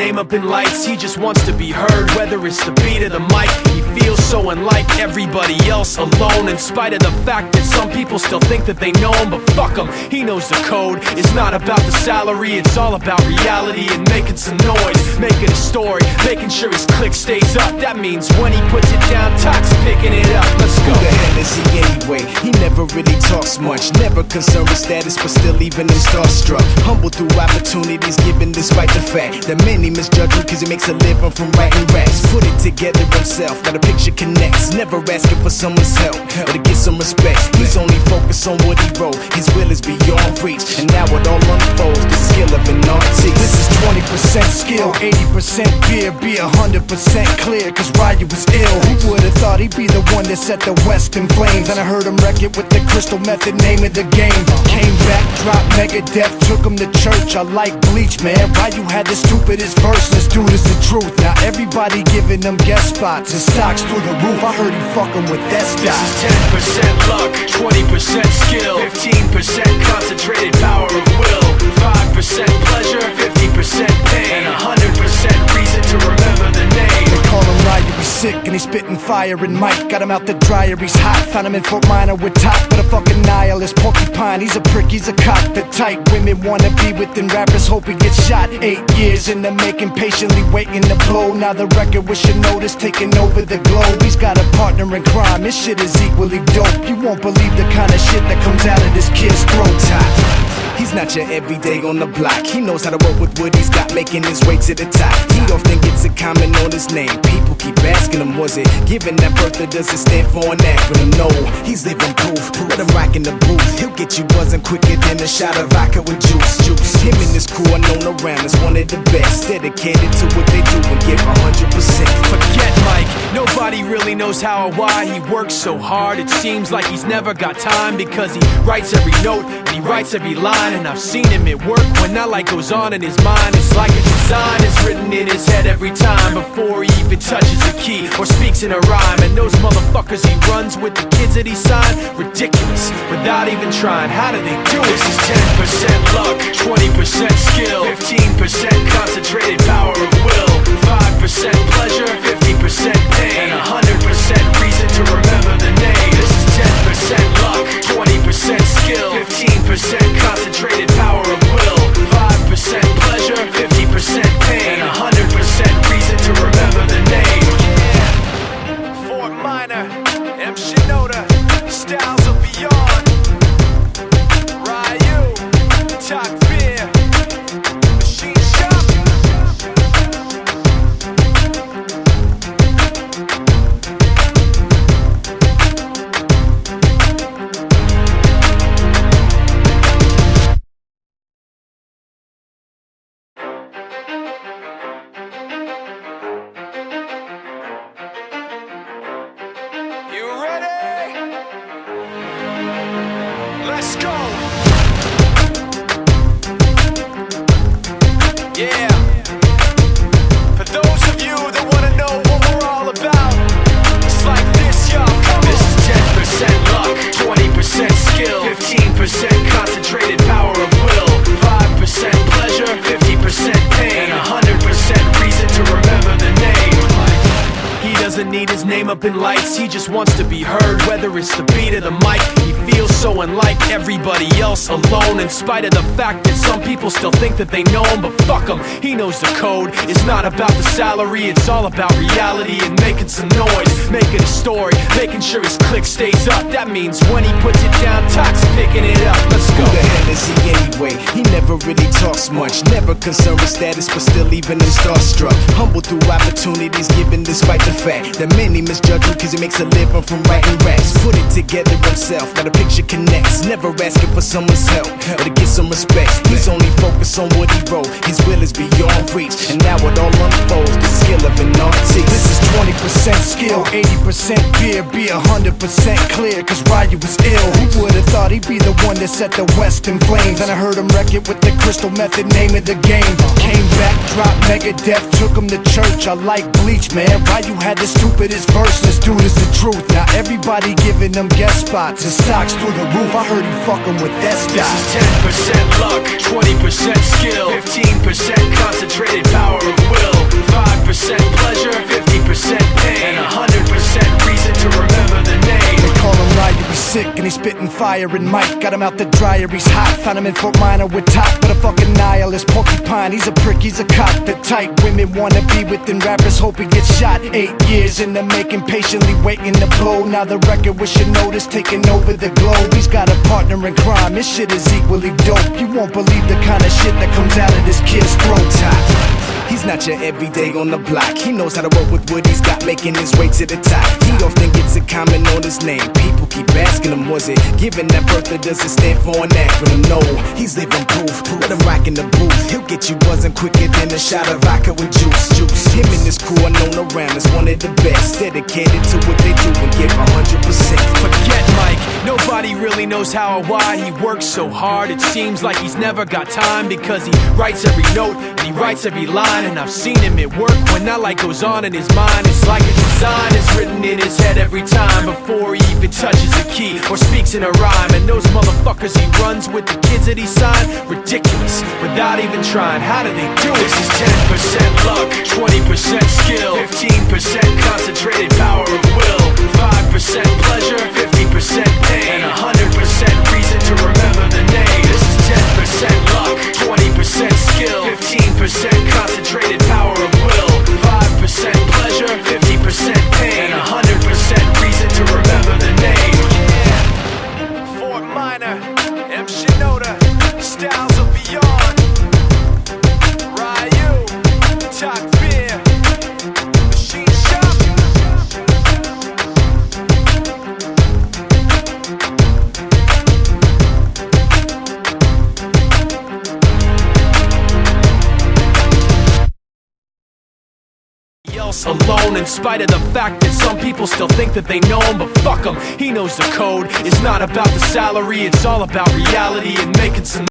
name up in lights, he just wants to be heard. Whether it's the beat of the mic, he feels so unlike everybody else, alone. In spite of the fact that some people still think that they know him, but fuck him, he knows the code. It's not about the salary, it's all about reality and making some noise, making a story, making sure his click stays up. That means when he puts it down, Tox picking it up. Let's go. Who the hell is he anyway? He never really talks much, never concerned with status, but still leaving him starstruck. Humble through opportunities given despite the fact that many misjudge him cause he makes a living from writing raps. Put it together himself, now the picture connects. Never asking for someone's help or to get some respect. He's only focused on what he wrote, his will is beyond reach. And now it all unfolds, the skill of an artist. This is 20% skill, 80% fear. Be 100% clear, cause Ryu was ill. Who would've thought he'd be the one that set the West in flames? And I heard him wreck it with the Crystal Method, name of the game. Came back, dropped Megadeth, took him to church. I like Bleach, man. Ryu had the stupidest verse, let's do this the truth. Now everybody giving them guest spots and stocks through the roof. I heard he fucking with that stock. This is 10% luck, 20% skill, 15% concentrated power of will, 5% pleasure, 50% pain, and 100% reason to remember the name. They call him Ryu, he's sick and he's spitting fire. And Mike got him out the dryer, he's hot. Found him in Fort Minor with top, but a fucking nihilist. Porcupine, he's a prick, he's a cock. The type women wanna be within rappers, hope he gets shot. 8 years in the making, patiently waiting to blow. Now the record with your notice taking over the globe. He's got a partner in crime, his shit is equally dope. You won't believe the kind of shit that comes out of this kid's throat. He's not your everyday on the block. He knows how to work with what he's got, making his way to the top. He often gets a comment on his name. People keep asking him, was it given that birth or does it stand for an acronym? No, he's living proof. Let him rock in the booth. He'll get you buzzing quicker than a shot of vodka with juice. Him and his crew are known around as one of the best, dedicated to what they do and give 100%. Forget Mike, nobody really knows how or why he works so hard. It seems like he's never got time because he writes every note and he writes every line. And I've seen him at work when that light goes on in his mind. It's like a design is written in his head every time before he even touches a key or speaks in a rhyme. And those motherfuckers he runs with, the kids that he signed, ridiculous, without even trying. How do they do it? This is 10% luck, 20% skill, 15% concentrated power of will, 5% pleasure, 50% pain, and 100% reason to remember the name. This is 10% luck, 20% skill, 15% concentrated power of will, 5% pleasure, 50% pain, and 100% reason to remember the name. Yeah. Fort Minor, M. Shinoda, Styles of Beyond, Ryu, Talk Beer, Machine Shop. You ready? Let's go. Yeah. For those of you that wanna know what we're all about, it's like this, y'all. This is 10% luck, 20% skill, 15% concentrated power of will, 5% pleasure, 50% pain, and 100% reason to remember the name. He doesn't need his name up in lights, he just wants to be heard. Whether it's the beat of the mic, he feels so unlike everybody else, alone. In spite of the fact that some people still think that they know him, but fuck him, he knows the code. It's not about the salary, it's all about reality and making some noise, making a story, making sure his click stays up. That means when he puts it down, Tox picking it up. Let's go. Who the hell is he anyway? He never really talks much, never concerned with status, but still leaving him starstruck. Humble through opportunities given despite the fact that many misjudge him cause he makes a living from writing raps. Put it together himself, now the picture connects. Never asking for someone's help or to get some respect. He's only focused on what he wrote, his will is beyond reach. And now it all unfolds, the skill of an artist. This is 20% skill, 80% fear. Be 100% clear, cause Ryu was ill. Who would've thought he'd be the one that set the West in flames. And I heard him wreck it with the crystal method, name of the game. Came back, dropped Megadeth, took him to church. I like Bleach, man. Why you had the stupidest verse? This dude is the truth. Now everybody giving them guest spots and stocks through the roof. I heard he fucking with that This stock. is 10% luck, 20% skill, 15% concentrated power of will, 5% pleasure, 50% pain, and 100% reason to remember the name. They call him Ryu, he's sick and he's spitting fire. And Mike got him out the dryer, he's hot. Found him in Fort Minor with top, but a fucking nihilist. Porcupine, he's a prick, he's a cock. The type women wanna be within rappers, hope he gets shot. 8 years in the making, patiently waiting to blow. Now the record with your notice taking over the globe. He's got a partner in crime, this shit is equally dope. You won't believe the kind of shit that comes out of this kid's throat. He's not your everyday on the block. He knows how to work with what he's got, making his way to the top. He often gets a comment on his name. People keep asking him, was it given that birth or does it stand for an acronym? No, he's living proof. Let him rock in the booth. He'll get you buzzing quicker than a shot of vodka with juice. Him and his crew are known around as one of the best. Dedicated to what they do and give 100%. Forget Mike, nobody really knows how or why he works so hard. It seems like he's never got time because he writes every note and he writes every line. And I've seen him at work when that light goes on in his mind. It's like a design is written in his head every time before he even touches a key or speaks in a rhyme. And those motherfuckers he runs with, the kids that he signed, ridiculous, without even trying. How do they do it? This is 10% luck, 20% skill, 15% concentrated power of will, 5% pleasure, 50% pain, and 100% reason to remember the name. This is 10% luck, 20% skill, 15% concentrated power of will, 5% pleasure, 50% pain, and 100% reason to remember the name. Yeah. Fort Minor, M. Shinoda, Styles of Beyond, Ryu, Talk Beer, Machine Shop. Else alone, in spite of the fact that some people still think that they know him, but fuck him, he knows the code. It's not about the salary, it's all about reality and making some